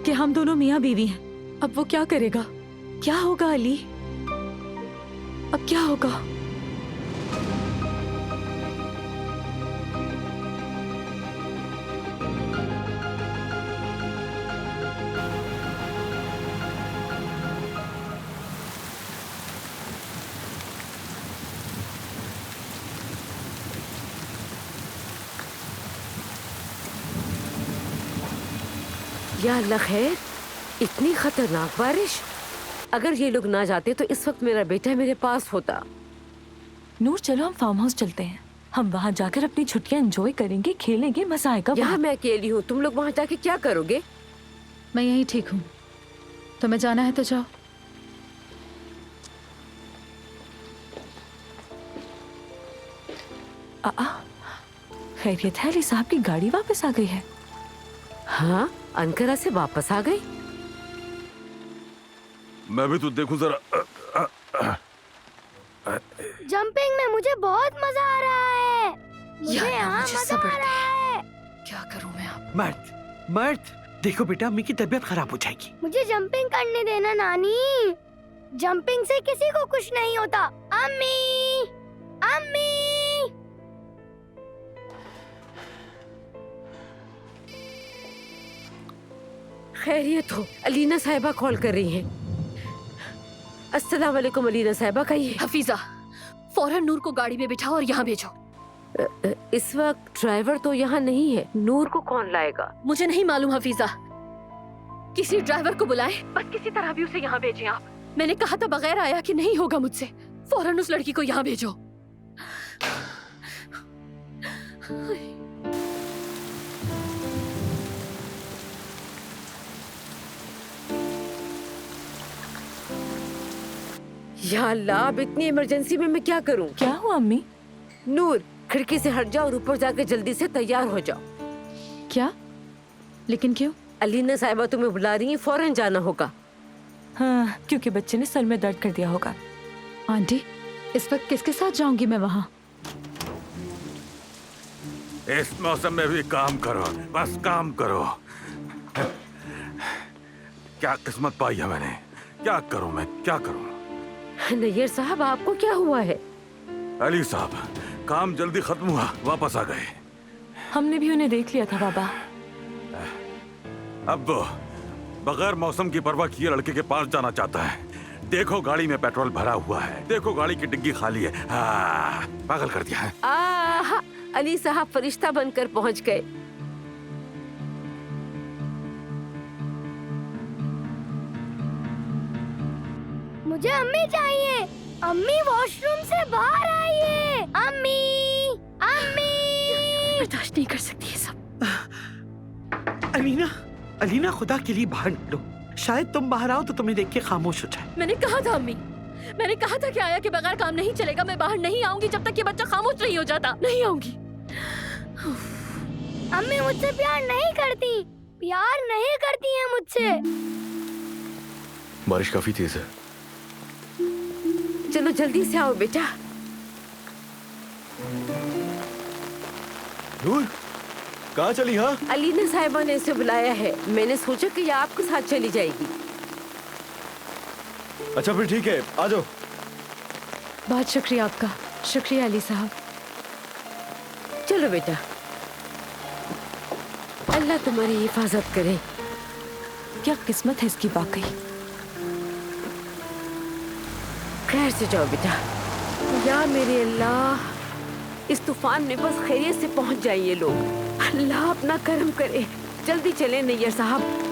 कि हम दोनों मियाँ बीवी हैं। अब वो क्या करेगा? क्या होगा अली? अब क्या होगा? या अल्लाह खैर, इतनी खतरनाक बारिश। अगर ये लोग ना जाते तो इस वक्त मेरा बेटा मेरे पास होता। नूर चलो हम फार्म हाउस चलते हैं। हम वहाँ जाकर अपनी छुट्टियाँ एंजॉय करेंगे, खेलेंगे, मजा आएगा। यहाँ मैं अकेली हूँ, तुम लोग वहाँ जाके क्या करोगे? मैं यहीं ठीक हूँ। तुम्हें जाना है तो जाओ। खैरियत है? अली साहब की गाड़ी वापस आ गई है। हाँ, अंकारा से वापस आ गई। मैं भी तो देखूं जरा। जंपिंग में मुझे बहुत मजा आ रहा है। मुझे यहाँ मुझे मजा सब्र आ रहा है। क्या करूं मैं अब? मर्द देखो बेटा, अम्मी की तबीयत खराब हो जाएगी। मुझे जंपिंग करने देना नानी। जंपिंग से किसी को कुछ नहीं होता। अम्मी, अम्मी। खैरियत हो? अलीना साहिबा कॉल कर रही हैं। अस्सलाम वालेकुम अलीना साहिबा, कहिए। हफीजा, फौरन नूर को गाड़ी में बिठाओ और यहाँ भेजो। इस वक्त ड्राइवर तो यहाँ नहीं है। नूर को कौन लाएगा? मुझे नहीं मालूम हफीजा। किसी ड्राइवर को बुलाए, बस किसी तरह भी उसे यहाँ भेजें आप। मैंने कहा था बगैर आया कि नहीं होगा मुझसे। फौरन उस लड़की को यहाँ भेजो। या अल्लाह, अब इतनी इमरजेंसी में मैं क्या करूं? क्या हुआ अम्मी? नूर, खिड़की से हट जाओ और ऊपर जाके जल्दी से तैयार हो जाओ। क्या? लेकिन क्यों? अलीना साहिबा तुम्हें बुला रही हैं, फौरन जाना होगा। हाँ, क्योंकि बच्चे ने सर में दर्द कर दिया होगा। आंटी, इस वक्त किसके साथ जाऊंगी मैं वहाँ? इस मौसम में भी काम करो, बस काम करो। क्या किस्मत पाई है मैंने। क्या करूं मैं, क्या करूं? नैयर साहब, आपको क्या हुआ है? अली साहब, काम जल्दी खत्म हुआ, वापस आ गए। हमने भी उन्हें देख लिया था बाबा। अब वो बगैर मौसम की परवाह किए लड़के के पास जाना चाहता है। देखो गाड़ी में पेट्रोल भरा हुआ है, देखो गाड़ी की डिग्गी खाली है। पागल कर दिया है। अली साहब फरिश्ता बनकर पहुंच गए। मुझे अम्मी चाहिए। अम्मी वॉशरूम से बाहर आइए। अम्मी, अम्मी। बर्दाश्त नहीं कर सकती ये सब। अलीना खुदा के लिए बाहर निकलो। शायद तुम बाहर आओ तो तुम्हें देख के खामोश हो जाए। मैंने कहा था अम्मी, मैंने कहा था कि आया के बगैर काम नहीं चलेगा। मैं बाहर नहीं आऊंगी जब तक ये बच्चा खामोश नहीं हो जाता। नहीं आऊंगी। अम्मी मुझसे प्यार नहीं करती। प्यार नहीं करती है मुझसे। बारिश काफी तेज है। चलो जल्दी से आओ बेटा। नूर, कहाँ चली? हाँ, अलीना साहिबा ने इसे बुलाया है। मैंने सोचा कि ये आपके साथ चली जाएगी। अच्छा फिर ठीक है, आ जाओ। बहुत शुक्रिया आपका। शुक्रिया अली साहब। चलो बेटा, अल्लाह तुम्हारी हिफाजत करे। क्या किस्मत है इसकी वाकई। खैर से जाओ बेटा। या मेरे अल्लाह, इस तूफान में बस खैरियत से पहुंच जाए ये लोग। अल्लाह अपना करम करे। जल्दी चले नैयर साहब।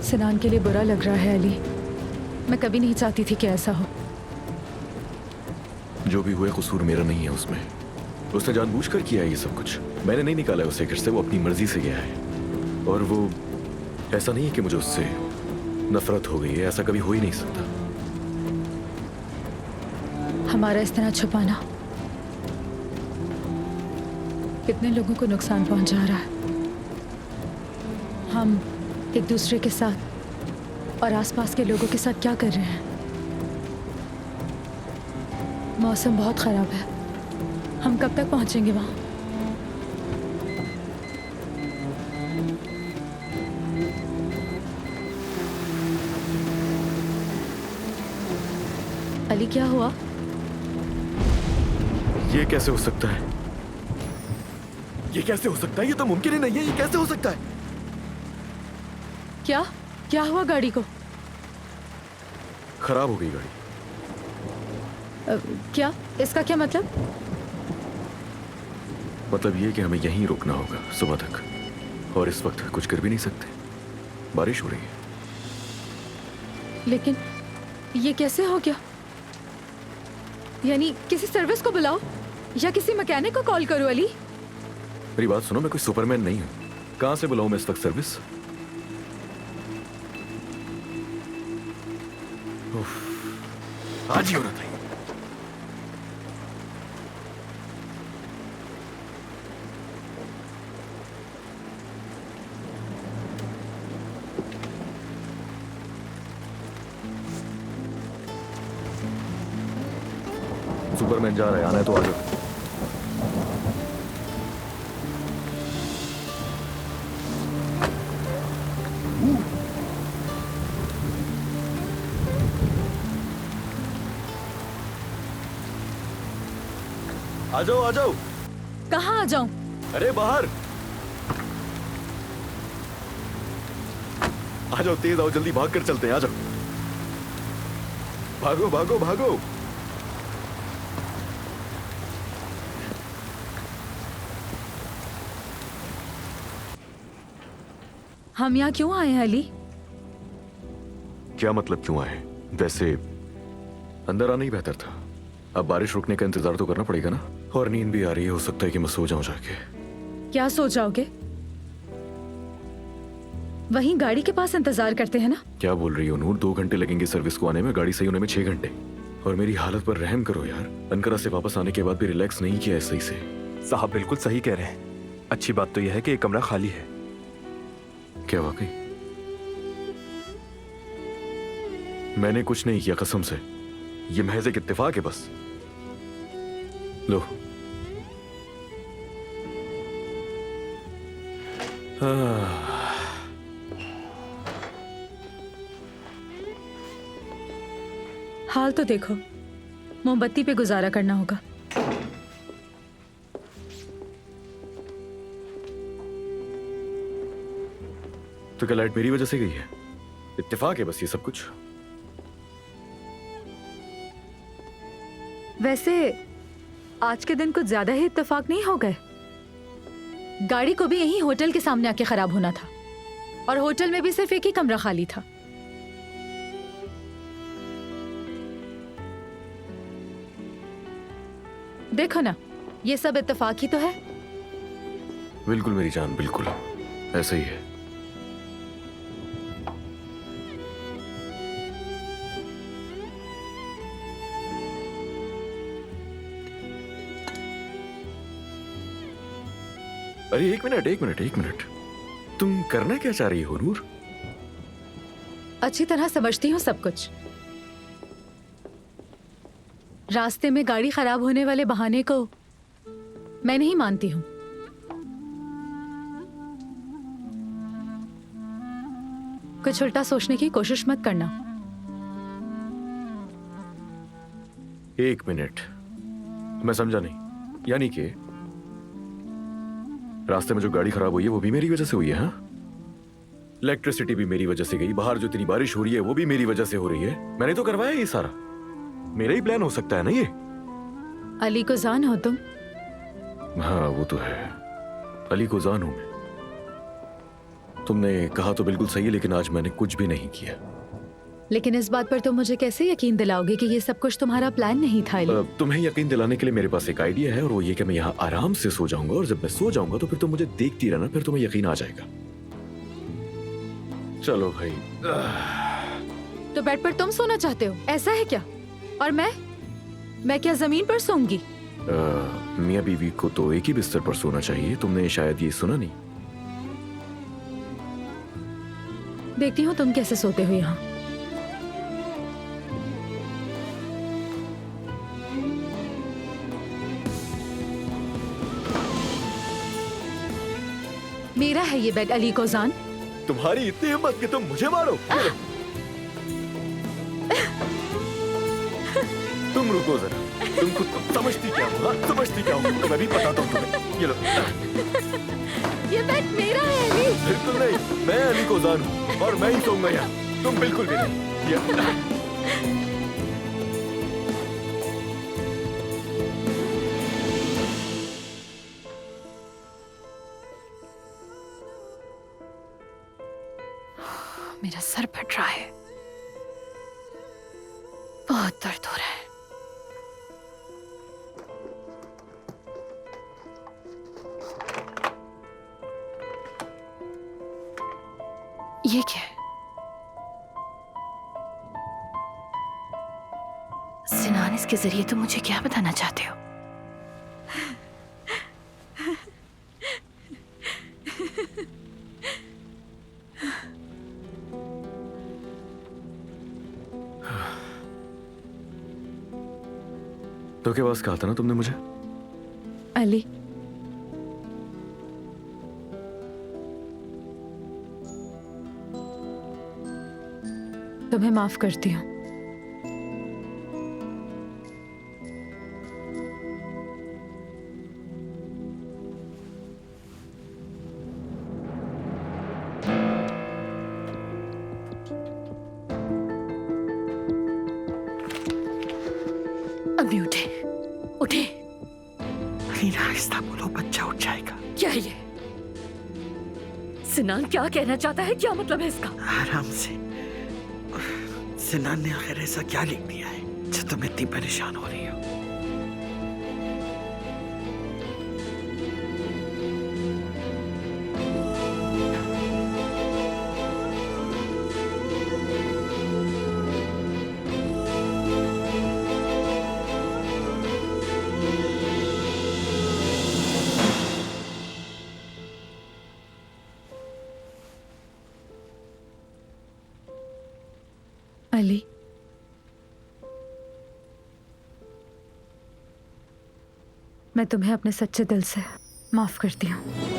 सिनान के लिए बुरा लग रहा है अली। मैं कभी नहीं चाहती थी कि ऐसा हो। जो भी हुआ कसूर मेरा नहीं है उसमें। उसने जानबूझकर किया है ये सब कुछ। मैंने नहीं निकाला उसे घर से, वो अपनी मर्जी से गया है। और वो ऐसा नहीं है कि मुझे उससे नफरत हो गई है, ऐसा कभी हो ही नहीं सकता। हमारा इस तरह छुपाना कितने लोगों को नुकसान पहुंचा रहा है। हम एक दूसरे के साथ और आसपास के लोगों के साथ क्या कर रहे हैं। मौसम बहुत खराब है, हम कब तक पहुंचेंगे वहां? अली क्या हुआ? ये कैसे हो सकता है? ये कैसे हो सकता है? ये तो मुमकिन ही नहीं है। ये कैसे हो सकता है? क्या क्या हुआ गाड़ी को? खराब हो गई गाड़ी। क्या? इसका क्या मतलब? मतलब ये कि हमें यहीं रुकना होगा सुबह तक, और इस वक्त कुछ कर भी नहीं सकते। बारिश हो रही है। लेकिन ये कैसे हो गया? यानी किसी सर्विस को बुलाओ या किसी मैकेनिक को कॉल करो अली। मेरी बात सुनो, मैं कोई सुपरमैन नहीं हूं। कहां से बुलाऊं मैं इस वक्त सर्विस? आज ही हो रहा था। सुपरमैन जा रहा है, आना है तो आ जाओ। आ जाओ आ जाओ। कहाँ आ जाऊं? अरे बाहर आ जाओ, तेज आओ, जल्दी भाग कर चलते हैं। आ जाओ, भागो भागो भागो। हम यहाँ क्यों आए हैं अली? क्या मतलब क्यों आए? वैसे अंदर आना ही बेहतर था। अब बारिश रुकने का इंतजार तो करना पड़ेगा ना, और नींद भी आ रही है। हो सकता है कि मैं सो जाऊं जाके। क्या सो जाओगे? वहीं गाड़ी के पास इंतजार करते हैं ना। क्या बोल रही हो नूर? 2 घंटे लगेंगे सर्विस को आने में, गाड़ी सही होने में 6 घंटे। और मेरी हालत पर रहम करो यार। अनकरा से वापस आने के बाद भी रिलैक्स नहीं किया है सही से। साहब बिल्कुल सही कह रहे हैं। अच्छी बात तो यह है कि ये कमरा खाली है। क्या वाकई? मैंने कुछ नहीं किया कसम से। ये महज एक इत्तेफाक है बस। लो। हाल तो देखो, मोमबत्ती पे गुजारा करना होगा। तो क्या लाइट मेरी वजह से गई है? इत्तेफाक है बस ये सब कुछ। वैसे आज के दिन कुछ ज्यादा ही इत्तेफाक नहीं हो गए। गाड़ी को भी यहीं होटल के सामने आके खराब होना था, और होटल में भी सिर्फ एक ही कमरा खाली था। देखो ना, ये सब इत्तेफाक ही तो है। बिल्कुल मेरी जान, बिल्कुल ऐसे ही है। अरे एक मिनट। तुम करना क्या चाह रही हो नूर? अच्छी तरह समझती हूँ सब कुछ। रास्ते में गाड़ी खराब होने वाले बहाने को मैं नहीं मानती हूँ। कुछ उल्टा सोचने की कोशिश मत करना। 1 मिनट, मैं समझा नहीं। यानी कि रास्ते में जो गाड़ी खराब हुई है वो भी मेरी वजह से हुई है? हाँ, इलेक्ट्रिसिटी भी मेरी वजह से गई। बाहर जो इतनी बारिश हो रही है वो भी मेरी वजह से हो रही है। मैंने तो करवाया ये सारा। मेरा ही प्लान हो सकता है ना ये? अली को जान हो तुम? हाँ वो तो है, अली को जान हूं मैं। तुमने कहा तो बिल्कुल सही है, लेकिन आज मैंने कुछ भी नहीं किया। लेकिन इस बात पर तुम मुझे कैसे यकीन दिलाओगे कि ये सब कुछ तुम्हारा प्लान नहीं था अली? तुम्हें यकीन दिलाने के लिए मेरे पास एक आइडिया है, और वो ये कि मैं यहाँ आराम से सो जाऊंगा, और जब मैं सो जाऊंगा तो फिर तुम मुझे देखती रहना, फिर तुम्हें यकीन आ जाएगा। चलो भाई। तो बेड पर तुम सोना चाहते हो, ऐसा है क्या? और मैं क्या जमीन पर सोऊंगी? मियाँ बीवी को तो एक ही बिस्तर पर सोना चाहिए, तुमने शायद ये सुना नहीं। देखती हूँ तुम कैसे सोते हो यहाँ। मेरा है ये बेड अली कोजान। तुम्हारी इतनी हिम्मत कि तुम मुझे मारो? तुम रुको जरा, तुम खुद समझती क्या हो? हाँ? समझती क्या हो? तो मैं भी बताता हूँ तुम्हें। ये लो। ये बेड मेरा है अली। बिल्कुल नहीं, मैं अली कोजान हूँ और मैं ही सोऊंगा यहाँ, तुम बिल्कुल भी नहीं। मेरा सर फट रहा है, बहुत दर्द हो रहा है। ये क्या है? सिनान, इसके जरिए तुम मुझे क्या बताना चाहते हो? धोखेबाज कहा था ना तुमने मुझे? अली, तुम्हें माफ करती हूँ। अभी उठे, उठे। अलीना, आहिस्ता बोलो, बच्चा उठ जाएगा। क्या है ये? सिनान क्या कहना चाहता है? क्या मतलब है इसका? आराम से। सिनान ने आखिर ऐसा क्या लिख दिया है जो तुम इतनी परेशान हो रही हो? अली, मैं तुम्हें अपने सच्चे दिल से माफ करती हूँ।